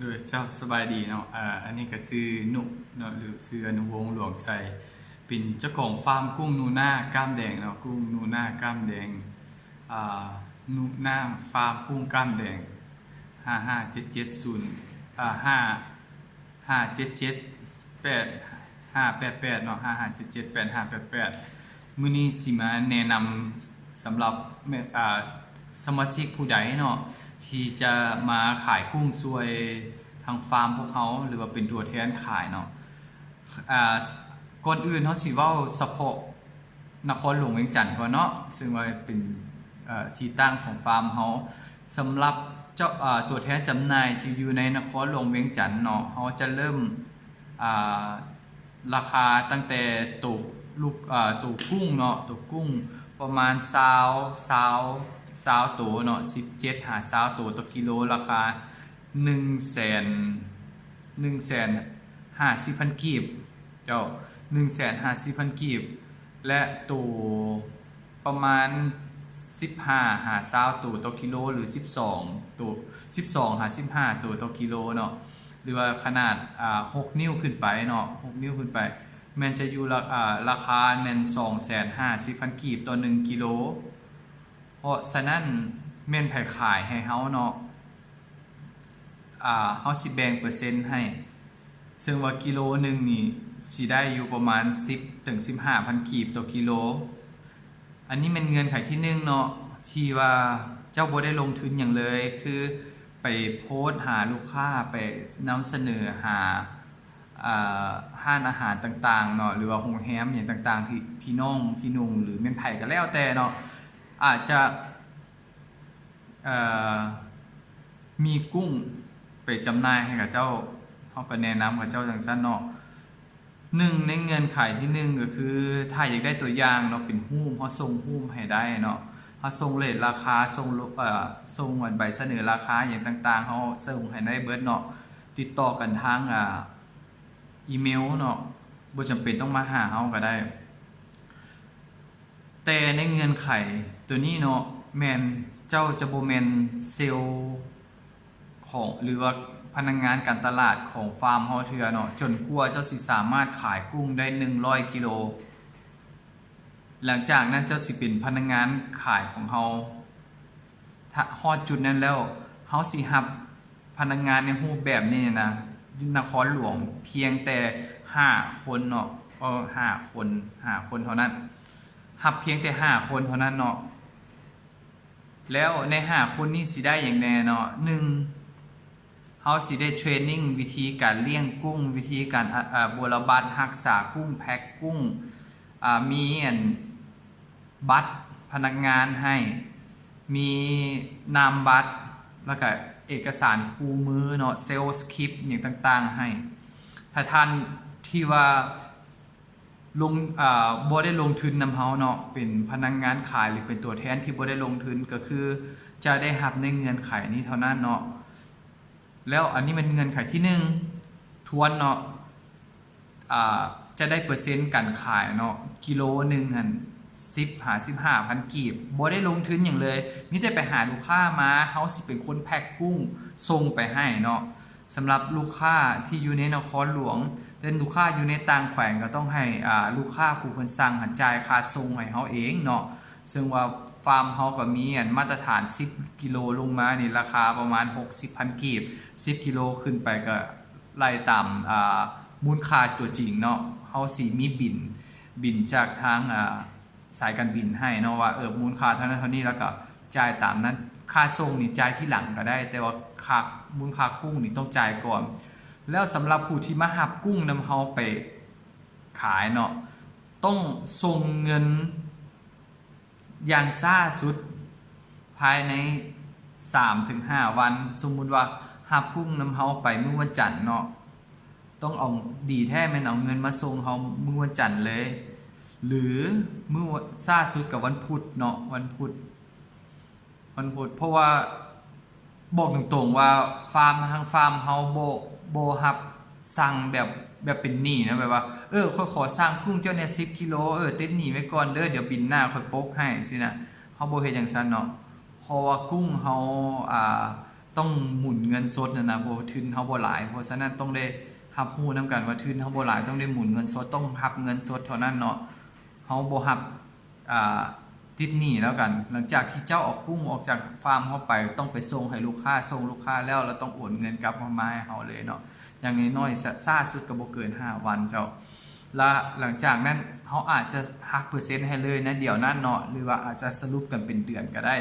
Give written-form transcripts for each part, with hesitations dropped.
โดยเจ้าสบายดีเนาะอันนี้ก็ซื้อนุเนาะหรือซื้ออนุวงศ์หลวงใส่เป็นเจ้าของฟาร์มกุ้งนูน่ากล้ามแดงเนาะกุ้งนูน่ากล้ามแดงอ่านูน่าฟาร์มกุ้งกล้ามแดง5577055778 เนาะ55778588มื้อนี้สิมาแนะนำสำหรับสมาชิกผู้ใดเนาะที่จะมาขายกุ้งซวยทางฟาร์มพวกเขาหรือว่าเป็นตัวแทนขายเนาะก่อนอื่นเขาสิเว้าเฉพาะนครหลวงเวียงจันทน์ก่อนเนาะซึ่งว่าเป็นที่ตั้งของฟาร์มเขาสำหรับเจ้าตัวแทนจำหน่ายที่อยู่ในนครหลวงเวียงจันทน์เนาะเขาจะเริ่มราคาตั้งแต่ตัวกุ้งเนาะตัวกุ้งประมาณ20ตัวเนาะ17หา20ตัวต่อกิโลราคา150,000 กีบเจ้า150,000 กีบและตัวประมาณ15หา20ตัวต่อกิโลหรือ12หา15ตัวต่อกิโลเนาะหรือว่าขนาด6 นิ้วขึ้นไปเนาะ6 นิ้วขึ้นไปมันจะอยู่ราคาแม่น250,000 กีบต่อ1กิโลเพราะฉะนั้นแม่นไผขายให้เฮาเนาะเฮาสิแบ่งเปอร์เซ็นต์ให้ซึ่งว่ากิโลนึงนี่สิได้อยู่ประมาณ10ถึง15,000 กีบต่อกิโลอันนี้เป็นเงื่อนไขที่1เนาะที่ว่าเจ้าบ่ได้ลงทุนอย่างเลยคือไปโพสต์หาลูกค้าไปนำเสนอหาห้านอาหารต่างๆเนาะหรือว่าโรงแรมอย่างต่างๆที่พี่น้องพี่นุ่งหรือแม่นไผก็แล้วแต่เนาะอาจจะมีกุ้งไปจำหน่ายให้กับเจ้าเขาก็แนะนำกับเจ้าจังซั่นเนาะ1ในเงื่อนไขที่1ก็คือถ้าอยากได้ตัวอย่างเนาะเป็นรูปเฮาส่งรูปให้ได้เนาะเฮาส่งเรทราคาส่งใบเสนอราคาอย่างต่างๆเฮาส่งให้ได้เบิดเนาะติดต่อกันทางอีเมลเนาะบ่จำเป็นต้องมาหาเฮาก็ได้แต่ในเงื่อนไขตัวนี้เนาะแม่นเจ้าจะบ่แม่นเซลล์ของหรือว่าพนักงานการตลาดของฟาร์มเฮาเทื่อเนาะจนกว่าเจ้าสิสามารถขายกุ้งได้100กิโลหลังจากนั้นเจ้าสิเป็นพนักงานขายของเฮาถ้าฮอดจุดนั้นแล้วเฮาสิรับพนักงานในรูปแบบนี้นะนครหลวงเพียงแต่5คนเนาะ5คนเท่านั้นรับเพียงแต่5คนเท่านั้นเนาะแล้วใน5คนนี้สิได้อย่างแน่เนาะ1เฮาสิได้เทรนนิ่งวิธีการเลี้ยงกุ้งวิธีการบรบัดรักษากุ้งแพ็คกุ้งมีบัตรพนักงานให้มีนามบัตรแล้วก็เอกสารคู่มือเนาะเซลล์สคริปต์อย่างต่างๆให้ถ้าท่านที่ว่าบ่ได้ลงทุนนำเฮาเนาะเป็นพนักงานขายหรือเป็นตัวแทนที่บ่ได้ลงทุนก็คือจะได้รับในเงื่อนไขนี้เท่านั้นเนาะแล้วอันนี้เป็นเงื่อนไขที่1ทวนเนาะจะได้เปอร์เซ็นต์การขายเนาะกิโลนึงหั่น10หา15,000 กีบบ่ได้ลงทุนหยังเลยมีแต่ไปหาลูกค้ามาเฮาสิเป็นคนแพ็คกุ้งส่งไปให้เนาะสำหรับลูกค้าที่อยู่ในนครหลวงแต่ลูกค้าอยู่ในต่างแขวงก็ต้องให้ลูกค้าผู้เพิ่นสั่งจ่ายค่าส่งให้เฮาเองเนาะซึ่งว่าฟาร์มเฮาก็มีมาตรฐาน10กิโลลงมานี่ราคาประมาณ 60,000 กีบ10กิโลขึ้นไปก็ไล่ตามมูลค่าตัวจริงเนาะเฮาสิมีบินจากทางสายการบินให้เนาะว่ามูลค่าเท่านั้นเท่านี้แล้วก็จ่ายตามนั้นค่าส่งนี่จ่ายที่หลังก็ได้แต่ว่าค่ามูลค่ากุ้งนี่ต้องจ่ายก่อนแล้วสำหรับผู้ที่มาหับกุ้งนำเฮาไปขายเนาะต้องส่งเงินอย่างช้าสุดภายใน 3-5 วันสมมุติว่าหับกุ้งนำเฮาไปมื้อวันจันทร์เนาะต้องเอาดีแท้แม่นเอาเงินมาส่งเฮามื้อวันจันทร์เลยหรือมื้อช้าสุดกับวันพุธเนาะวันพุธเพราะว่าบอกตรงๆว่าทางฟาร์มเฮาบ่รับสั่งแบบเป็นหนี้นะแบบว่าค่อยขอสร้างกุ้งเจ้าเนี่ย10กิโลติดหนี้ไว้ก่อนเด้อเดี๋ยวบินหน้าค่อยปกให้สินะเฮาบ่เฮ็ดจังซั่นเนาะเพราะว่ากุ้งเฮา ต้องหมุนเงินสดนะเพราะทุนเฮาบ่หลายเพราะฉะนั้นต้องได้รับรู้นํกันว่าทุนเฮาบ่หลายต้องได้หมุนเงินสดต้องรับเงินสดเท่านั้นเนาะเฮาบ่รับติดหนี้แล้วกัน หลังจากที่เจ้าออกกุ้งออกจากฟาร์มเฮาไปต้องไปส่งให้ลูกค้าส่งลูกค้าแล้วต้องโอนเงินกลับมาให้เฮาเลยเนาะอย่างน้อยๆซ่าสุดก็บ่เกิน5วันเจ้าและหลังจากนั้นเขาอาจจะหักเปอร์เซ็นต์ให้เลยนะเดี๋ยวนั้นเนาะหรือว่าอาจจะสรุปกันเป็นเดือนก็ได้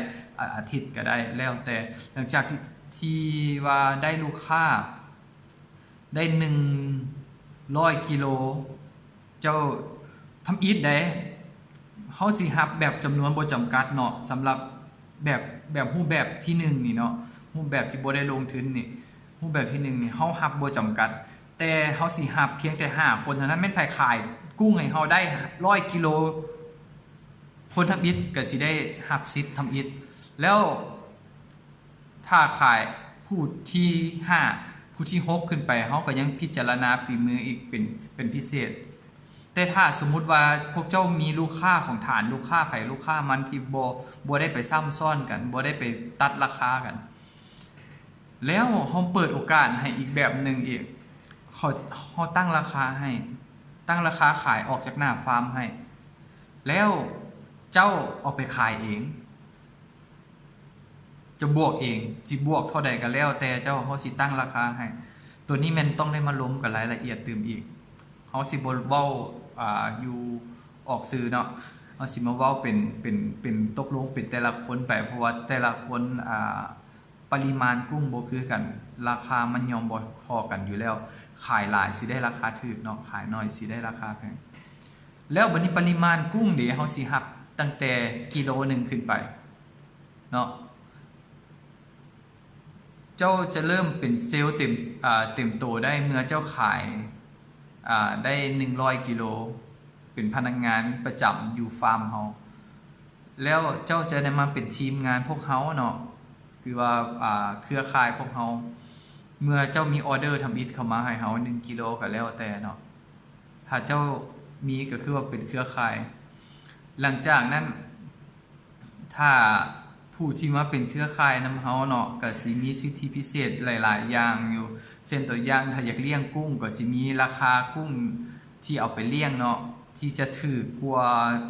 อาทิตย์ก็ได้แล้วแต่หลังจากที่ว่าได้ลูกค้าได้100กิโลเจ้าทำอิฐได้เขาสิหับแบบจำนวนบ่จำกัดเนาะสำหรับแบบรูปแบบที่1นี่เนาะรูปแบบที่บ่ได้ลงทุนนี่รูปแบบที่1นี่เฮาหับบ่จำกัดแต่เฮาสิหับเพียงแต่5คนเท่านั้นแม่นไผขายกุ้งให้เฮาได้100กิโลคนทำอิฐก็สิได้หับสิทธิ์ทำอิฐแล้วถ้าขายผู้ที่5ผู้ที่6ขึ้นไปเฮาก็ยังพิจารณาฝีมืออีกเป็นพิเศษแต่ถ้าสมมุติว่าพวกเจ้ามีลูกค้าของฐานลูกค้าไผลูกค้ามันที่บ่ได้ไปซ้ำซ้อนกันบ่ได้ไปตัดราคากันแล้วเฮาเปิดโอกาสให้อีกแบบนึงอีกเขาตั้งราคาให้ตั้งราคาขายออกจากหน้าฟาร์มให้แล้วเจ้าเอาไปขายเองจะบวกเองสิบวกเท่าใดก็แล้วแต่เจ้าเขาสิตั้งราคาให้ตัวนี้มันต้องได้มาล้มกับรายละเอียดตื่มอีกเขาสิบ่เว้าอยู่ออกสื่อเนาะเขาสิมาเว้าเป็นตกลงเป็นแต่ละคนไปเพราะว่าแต่ละคนปริมาณกุ้งบ่คือกันราคามันยอมบ่พอกันอยู่แล้วขายหลายสิได้ราคาถูกเนาะขายน้อยสิได้ราคาแพงแล้วบัดนี้ปริมาณกุ้งเดี๋ยวเฮาสิรับตั้งแต่กิโลนึงขึ้นไปเนาะเจ้าจะเริ่มเป็นเซลล์เต็มโตได้เมื่อเจ้าขายได้100กิโลเป็นพนักงานประจำอยู่ฟาร์มเฮาแล้วเจ้าจะได้มาเป็นทีมงานพวกเฮาเนาะคือว่าเครือข่ายพวกเฮาเมื่อเจ้ามีออเดอร์ทำอิฐเข้ามาให้เฮา1กิโลก็แล้วแต่เนาะถ้าเจ้ามีก็คือว่าเป็นเครือข่ายหลังจากนั้นถ้าผู้ที่มาเป็นเครือข่ายนำเฮาเนาะก็สิมีสิทธิพิเศษหลายๆอย่างอยู่เช่นตัวอย่างถ้าอยากเลี้ยงกุ้งก็สิมีราคากุ้งที่เอาไปเลี้ยงเนาะที่จะถูกกว่า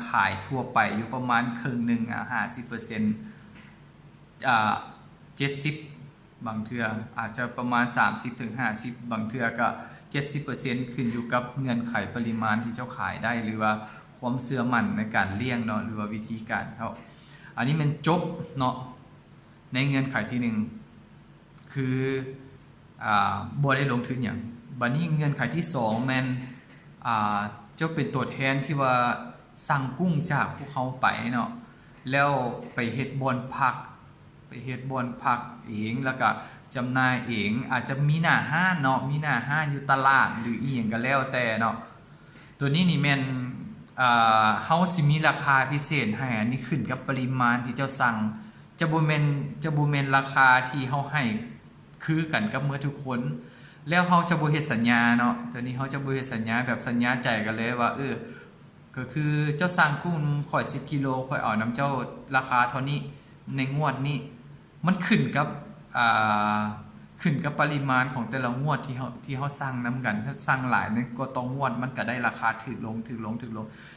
ขายทั่วไปอยู่ประมาณครึ่งนึง50% 70บางเทื่ออาจจะประมาณ 30-50 บางเทื่อก็ 70% ขึ้นอยู่กับเงื่อนไขปริมาณที่เจ้าขายได้หรือว่าความเชื่อมั่นในการเลี้ยงเนาะหรือว่าวิธีการเขาอันนี้มันจบเนาะในเงื่อนไขที่1คือบ่ได้ลงทุนหยังบัดนี้เงื่อนไขที่2แม่นเจ้าเป็นตัวแทนที่ว่าสั่งกุ้งจากพวกเขาไปเนาะแล้วไปเฮ็ดบ่อนพักเองแล้วก็จำหน่ายเองอาจจะมีหน้าห้านเนาะมีหน้าห้านอยู่ตลาดหรืออีหยังก็แล้วแต่เนาะตัวนี้นี่แม่นเฮาสิมีราคาพิเศษให้อันนี้ขึ้นกับปริมาณที่เจ้าสั่งจะบ่แม่นราคาที่เฮาให้คือกันกับเมื่อทุกคนแล้วเฮาจะบ่เฮ็ดสัญญาเนาะตัวนี้เฮาจะบ่เฮ็ดสัญญาแบบสัญญาใจกันเลยว่าก็คือเจ้าสั่งกุ้งข่อย10กิโลข่อยเอานำเจ้าราคาเท่านี้ในงวดนี้มันขึ้นกับปริมาณของแต่ละงวดที่เฮาสั่งนำกันถ้าสั่งหลายนี่ก็ต้องงวดมันก็ได้ราคาถูกลง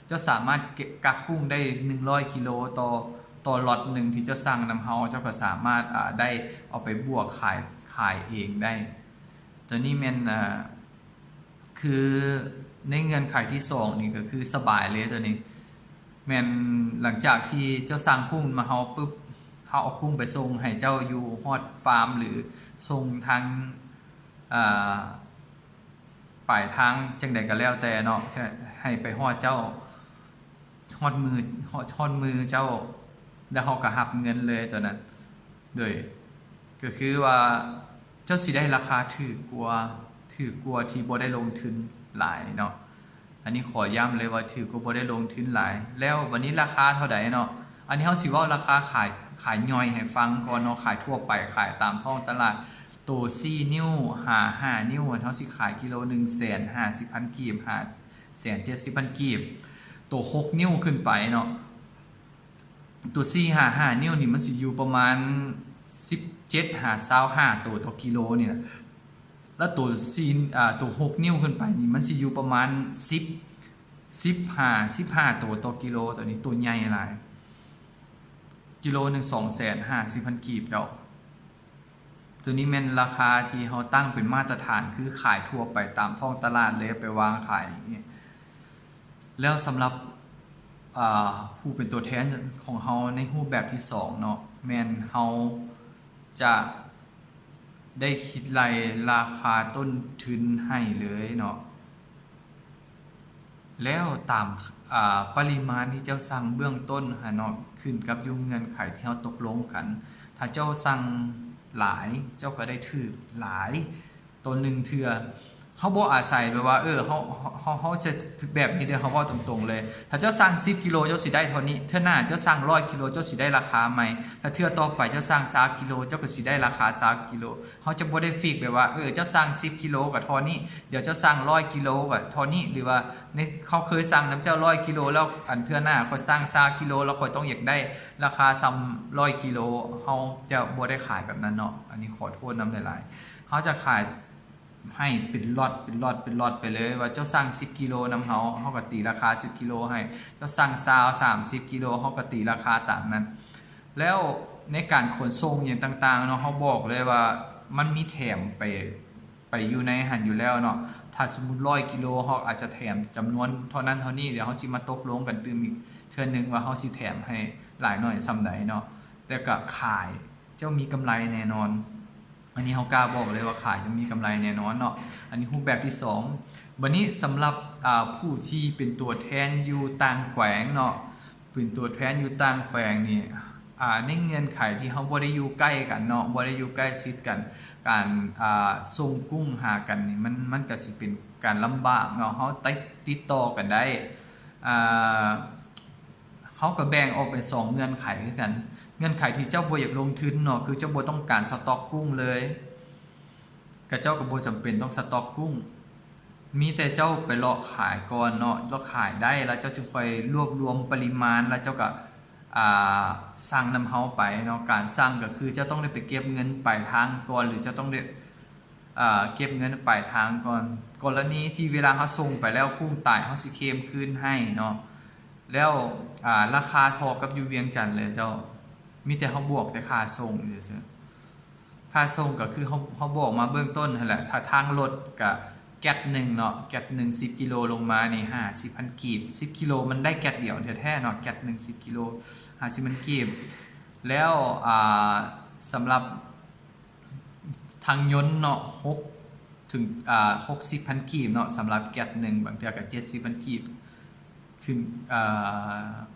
เจ้าสามารถกักกุ้งได้100กิโลต่อล็อตนึงที่เจ้าสั่งนำเฮาเจ้าก็สามารถได้เอาไปบวกขายเองได้ตัวนี้แม่นคือในเงื่อนไขที่2นี่ก็คือสบายเลยตัวนี้แม่นหลังจากที่เจ้าสั่งกุ้งมาเฮาปึ๊บเฮาเอากุ้งไปส่งให้เจ้าอยู่ฮอดฟาร์มหรือส่งทางปลายทางจังได๋ก็แล้วแต่เนาะให้ไปฮอดเจ้าฮอดมือเจ้าแล้วเฮาก็รับเงินเลยตัวนั้นโดยก็คือว่าเจ้าสิได้ราคาถูกกว่าที่บ่ได้ลงทุนหลายเนาะอันนี้ขอย้ำเลยว่าถูกกว่าบ่ได้ลงทุนหลายแล้ววันนี้ราคาเท่าใดเนาะอันนี้เฮาสิเว้าราคาขายย่อยให้ฟังก่อนเนาะขายทั่วไปขายตามท้องตลาดตัว4นิ้ว5นิ้วเฮาสิขายกิโล 150,000 กีบ570,000 กีบตัว6นิ้วขึ้นไปเนาะตัว4 5 5นิ้วนี่มันสิอยู่ประมาณ17 7-25ตัวต่อกิโลเนี่ยแล้วตัวตัว6 นิ้วขึ้นไปนี่มันสิอยู่ประมาณ15ตัวต่อกิโลตัวนี้ตัวใหญ่หลายกิโลหนึ่ง250,000 กีบเจ้าตัวนี้เป็นราคาที่เขาตั้งเป็นมาตรฐานคือขายทั่วไปตามท้องตลาดเลยไปวางขายอย่างนี้แล้วสำหรับผู้เป็นตัวแทนของเขาในรูปแบบที่2เนาะแมนเขาจะได้คิดราคาต้นทุนให้เลยเนาะแล้วตามปริมาณที่เจ้าสั่งเบื้องต้นเนาะขึ้นกับยุ่งเงินไขที่เขาตกลงกันถ้าเจ้าสั่งหลายเจ้าก็ได้ถือหลายตัวหนึ่งเถื่อเขาบอกอาศัยไปว่าเขาจะแบบนี้เดียวเขาบอกตรงๆเลยถ้าเจ้าสั่ง10 กิโลเจ้าสิได้เท่านี้เท่าหน้าเจ้าสั่ง100 กิโลเจ้าสิได้ราคาใหม่ถ้าเท่าต่อไปเจ้าสั่ง3 กิโลเจ้าก็สิได้ราคา3 กิโลเขาจะบ่ได้ฟิกแบบว่าเจ้าสั่ง10 กิโลกับเท่านี้เดี๋ยวเจ้าสั่ง100 กิโลกับเท่านี้หรือว่าในเขาเคยสั่งน้ำเจ้า100 กิโลแล้วอันเท่าหน้าเขาสั่ง3 กิโลแล้วเขาต้องอยากได้ราคาซ้ำ100 กิโลเขาจะบ่ได้ขายแบบนั้นเนาะอันนี้ขอโทษน้ำหลายๆเขาจะขายให้เป็นล็อตไปเลยว่าเจ้าสั่ง10 กิโลนำเขาก็ตีราคา10 กิโลให้เจ้าสั่ง30 กิโลเขาก็ตีราคาตามนั้นแล้วในการขนส่งอย่างต่างๆเนาะเขาบอกเลยว่ามันมีแถมไปอยู่ในหันอยู่แล้วเนาะถ้าสมมุติ100 กิโลเขาอาจจะแถมจำนวนเท่านั้นเท่านี้เดี๋ยวเขาสิมาตกลงกันตื่มอีกเทื่อนึงว่าเขาสิแถมให้หลายหน่อยซ้ำใดเนาะแต่ก็ขายเจ้ามีกำไรแน่นอนอันนี้เขากล้าบอกเลยว่าขายจะมีกำไรแน่นอนเนาะอันนี้รูปแบบที่2วันนี้สำหรับผู้ที่เป็นตัวแทนอยู่ต่างแขวงเนาะเป็นตัวแทนอยู่ต่างแขวงนี่ในเงื่อนไขที่เขาบ่ได้อยู่ใกล้กันเนาะบ่ได้อยู่ใกล้ชิดกันการส่งกุ้งหากันนี่มันก็สิเป็นการลำบากเนาะเขาติดต่อกันได้เขาก็แบ่งออกเป็น2 เงื่อนไขกันเงื่อนไขที่เจ้าบ่อยากลงทุนเนาะคือเจ้าบ่ต้องการสต็อกกุ้งเลยกับเจ้าก็บ่จำเป็นต้องสต็อกกุ้งมีแต่เจ้าไปเลาะขายก่อนเนาะเลาะขายได้แล้วเจ้าจึงค่อยรวบรวมปริมาณแล้วเจ้าก็สั่งนำเฮาไปเนาะการสั่งก็คือเจ้าต้องได้ไปเก็บเงินปลายทางก่อนหรือเจ้าต้องได้เก็บเงินปลายทางก่อนกรณีที่เวลาเฮาส่งไปแล้วกุ้งตายเฮาสิเคลมคืนให้เนาะแล้วราคาเท่ากับอยู่เวียงจันทน์เลยเจ้ามีแต่เขาบวกแต่ค่าส่งเฉยๆค่าส่งก็คือเขาบอกมาเบื้องต้นนั่นแหละถ้าทางรถกับแก๊สหนึ่งเนาะแก๊สหนึ่ง10 กิโลลงมานี่50,000 กีบ10 กิโลมันได้แก๊สเดียวแท้ๆเนาะแก๊สหนึ่ง10 กิโล50,000 กีบแล้วสำหรับทางยนต์เนาะ6 ถึง60,000 กีบเนาะสำหรับแก๊สหนึ่งบางเทีก็70,000 กีบขึ้น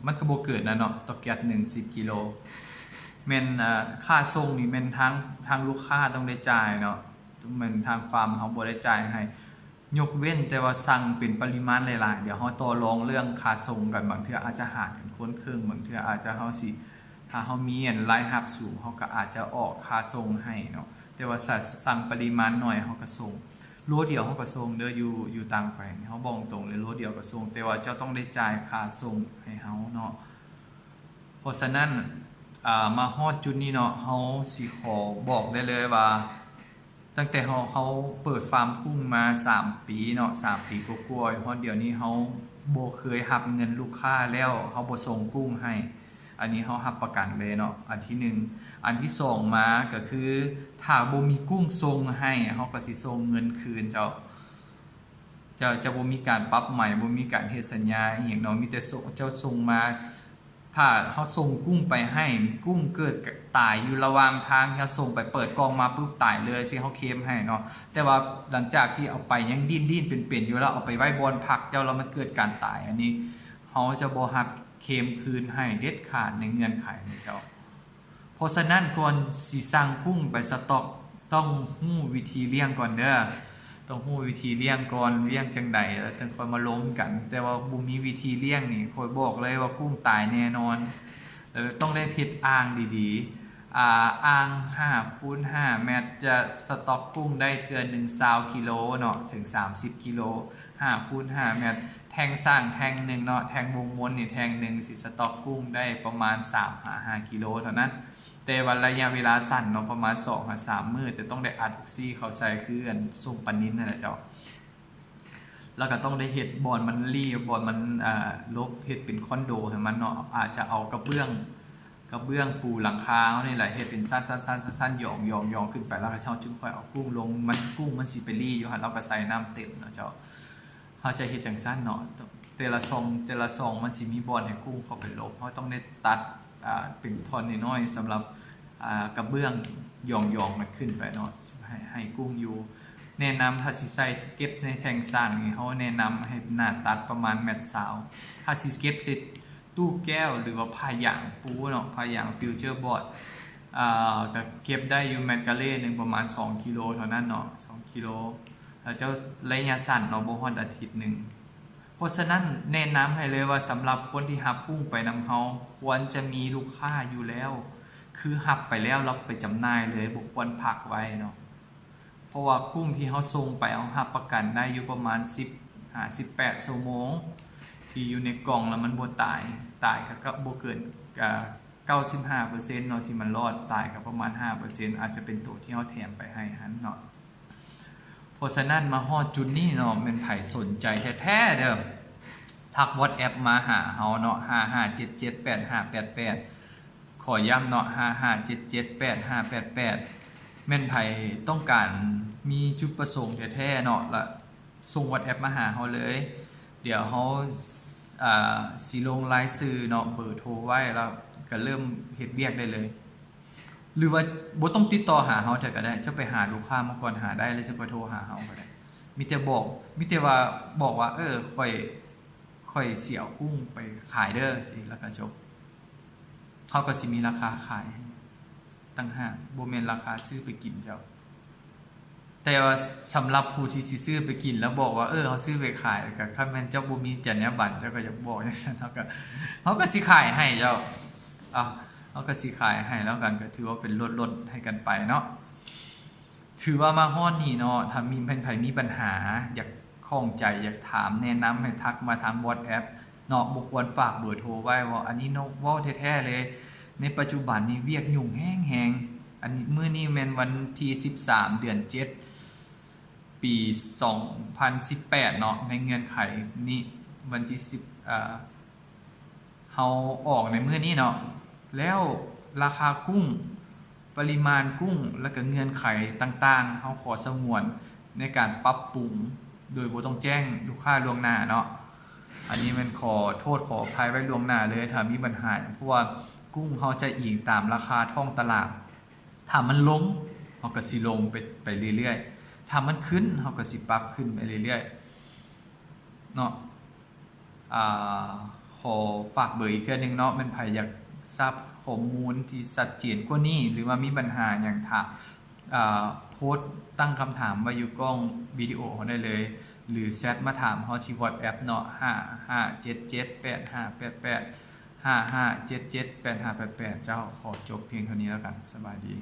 มันก็บ่เกิดนะเนาะต่อแก๊ส10 กิโลแม่นค่าส่งนี่แม่นทางลูกค้าต้องได้จ่ายเนาะแม่นทางฟาร์มเขาบ่ได้จ่ายให้ยกเว้นแต่ว่าสั่งเป็นปริมาณหลายๆเดี๋ยวเฮาต่อรองเรื่องค่าส่งกันบางเทื่ออาจจะหารกันคนครึ่งบางเทื่ออาจจะเฮาสิถ้าเฮามีรายรับสูงเฮาก็อาจจะออกค่าส่งให้เนาะแต่ว่าถ้าสั่งปริมาณน้อยเฮาก็ส่งโลเดียวเฮาก็ส่งเด้ออยู่ต่างแขวงเฮาบอกตรงเลยโลเดียวก็ส่งแต่ว่าเจ้าต้องได้จ่ายค่าส่งให้เฮาเนาะเพราะฉะนั้นมาฮอดจุดนี้เนาะเฮาสิขอบอกได้เลยว่าตั้งแต่เฮาเปิดฟาร์มกุ้งมา3 ปีเนาะ3 ปีกว่าๆฮอดเดี๋ยวนี้เฮาบ่เคยรับเงินลูกค้าแล้วเฮาบ่ส่งกุ้งให้อันนี้เฮารับประกันเลยเนาะอันที่1อันที่2มาก็คือถ้าบ่มีกุ้งส่งให้เฮาก็สิส่งเงินคืนเจ้าจะบ่มีการปรับใหม่บ่มีการเฮ็ดสัญญาอีหยังเนาะมีแต่เจ้าส่งมาถ้าเขาส่งกุ้งไปให้กุ้งเกิดตายอยู่ระหว่างทางที่เขาส่งไปเปิดกล่องมาปุ๊บตายเลยสิเขาเคลมให้เนาะแต่ว่าหลังจากที่เอาไปยังดิ้นเป็นอยู่แล้วเอาไปไว้บนผักเจ้าแล้วมันเกิดการตายอันนี้เขาจะบ่รับเคลมคืนให้เด็ดขาดในเงื่อนไขนี้เจ้าเพราะฉะนั้นก่อนสิสั่งกุ้งไปสต็อกต้องฮู้วิธีเลี้ยงก่อนเด้อต้องฮู้วิธีเลี้ยงก่อนเลี้ยงจังใดแล้วจึงค่อยมาล้มกันแต่ว่าบ่มีวิธีเลี้ยงนี่ค่อยบอกเลยว่ากุ้งตายแน่นอนต้องได้เพชรอ่างดีๆอ่าง5x5 เมตรจะสต็อกกุ้งได้เทื่อนึง20 กิโลเนาะถึง30 กิโล 5x5 เมตรแทงสร้างแทงนึงเนาะแทงวงม้วนนี่แทงนึงสิสต็อกกุ้งได้ประมาณ3-5 กิโลเท่านั้น แต่วันระยะเวลาสั้นเนาะประมาณ2-3 มื้อแต่ต้องได้อัดออกซิเข้าใส่คืออันส่งปานนินนั่นแหละเจ้าแล้วก็ต้องได้เฮ็ดบอนมันบอนมันลบเฮ็ดเป็นคอนโดให้มันเนาะอาจจะเอากระเบื้องปูหลังคาเฮานี่แหละเฮ็ดเป็นสั้นๆๆๆหย่องๆขึ้นไปแล้วก็เฮาจึงค่อยเอากุ้งลงมันกุ้งมันสิไปอยู่หั่นเราก็ใส่น้ำเต็มเนาะเจ้าเฮาจะเฮ็ดจังซั่นเนาะแต่ละซองมันสิมีบอนให้กุ้งเข้าไปลบเฮาต้องได้ตัดเป็นท่อนน้อยๆสำหรับกระเบื้องหย่องๆมันขึ้นไปเนาะให้กุ้งอยู่แนะนำถ้าสิใส่เก็บในแทงสร้างนี่เฮาแนะนำให้หน้าตัดประมาณ1.20 เมตรถ้าสิเก็บใส่ตู้แก้วหรือว่าผ้าหยางปูเนาะผ้าหยางฟิวเจอร์บอร์ดก็เก็บได้อยู่แมตกะเล่นึงประมาณ2 กิโลเท่านั้นเนาะ2 กิโลแล้วเจ้าระยะสั้นเนาะบ่ฮอดอาทิตย์นึงเพราะฉะนั้นแนะนำให้เลยว่าสำหรับคนที่รับกุ้งไปนำเฮาควรจะมีลูกค้าอยู่แล้วคือรับไปแล้วเราไปจำหน่ายเลยบ่ควรพักไว้เนาะเพราะว่ากุ้งที่เฮาส่งไปเอารับประกันได้อยู่ประมาณ18 ชั่วโมงที่อยู่ในกล่องแล้วมันบ่ตายก็บ่เกิน95% เนาะที่มันรอดตายก็ประมาณ 5% อาจจะเป็นตัวที่เฮาแถมไปให้หั่นเนาะเพราะฉะนั้นมาฮอดจุดนี้เนาะเป็นไผสนใจแท้ๆเด้อทัก WhatsApp มาหาเฮาเนาะ55778588ขอย้ำเนาะ55778588แม่นไผต้องการมีจุดประสงค์แท้ๆเนาะละส่ง WhatsApp มาหาเฮาเลยเดี๋ยวเฮาสิลงรายชื่อเนาะเบอร์โทรไว้แล้วก็เริ่มเฮ็ดเวียกได้เลยหรือว่าบ่ต้องติดต่อหาเฮาเถอะก็ได้จะไปหาลูกค้ามาก่อนหาได้แล้วจะไปโทรหาเฮาก็ได้มีแต่ว่าบอกว่าค่อยเสี่ยวกุ้งไปขายเด้อสิแล้วก็จบเขาก็สิมีราคาขายตั้งหากบ่แม่นราคาซื้อไปกินเจ้าแต่ว่าสำหรับผู้ที่สิซื้อไปกินแล้วบอกว่าเฮาซื้อไปขายก็ถ้าแม่นเจ้าบ่มีจรรยาบรรณเจ้าก็อย่าบอกจังซั่นเขาก็สิขายให้เจ้าเขาก็สิขายให้แล้วกันก็ถือว่าเป็นลดให้กันไปเนาะถือว่ามาฮอดนี่เนาะถ้ามีไผมีปัญหาอยากข้องใจอยากถามแนะนำให้ทักมาทาง WhatsApp เนาะบ่ควรฝากเบอร์โทรไว้ว่าอันนี้เนาะเว้าแท้ๆเลยในปัจจุบันนี้เวียกยุ่งแฮงๆอันนี้มื้อนี้แม่นวันที่13 เดือน 7 ปี 2018 เนาะในเงื่อนไขนี้วันที่10เฮาออกในมื้อนี้เนาะแล้วราคากุ้งปริมาณกุ้งและก็เงื่อนไขต่างๆเฮาขอสงวนในการปรับปรุงโดยบ่ต้องแจ้งลูกค้าล่วงหน้าเนาะอันนี้มันขอโทษขออภัยไว้ล่วงหน้าเลยถ้ามีปัญหาเพราะว่ากุ้งเฮาจะอิงตามราคาท้องตลาดถ้ามันลงเฮาก็สิลงไปเรื่อยๆถ้ามันขึ้นเฮาก็สิปรับขึ้นไปเรื่อยๆเนาะขอฝากเบอร์อีกเทื่อนึงเนาะมันไผอยากทราบข้อมูลที่ชัดเจนกว่านี้หรือว่ามีปัญหาอย่างถามโพสต์ตั้งคำถามไว้อยู่กล้องวิดีโอได้เลยหรือแชทมาถามเฮาที่ WhatsApp เนาะ5577858855778588เจ้าขอจบเพียงเท่านี้แล้วกันสบายดี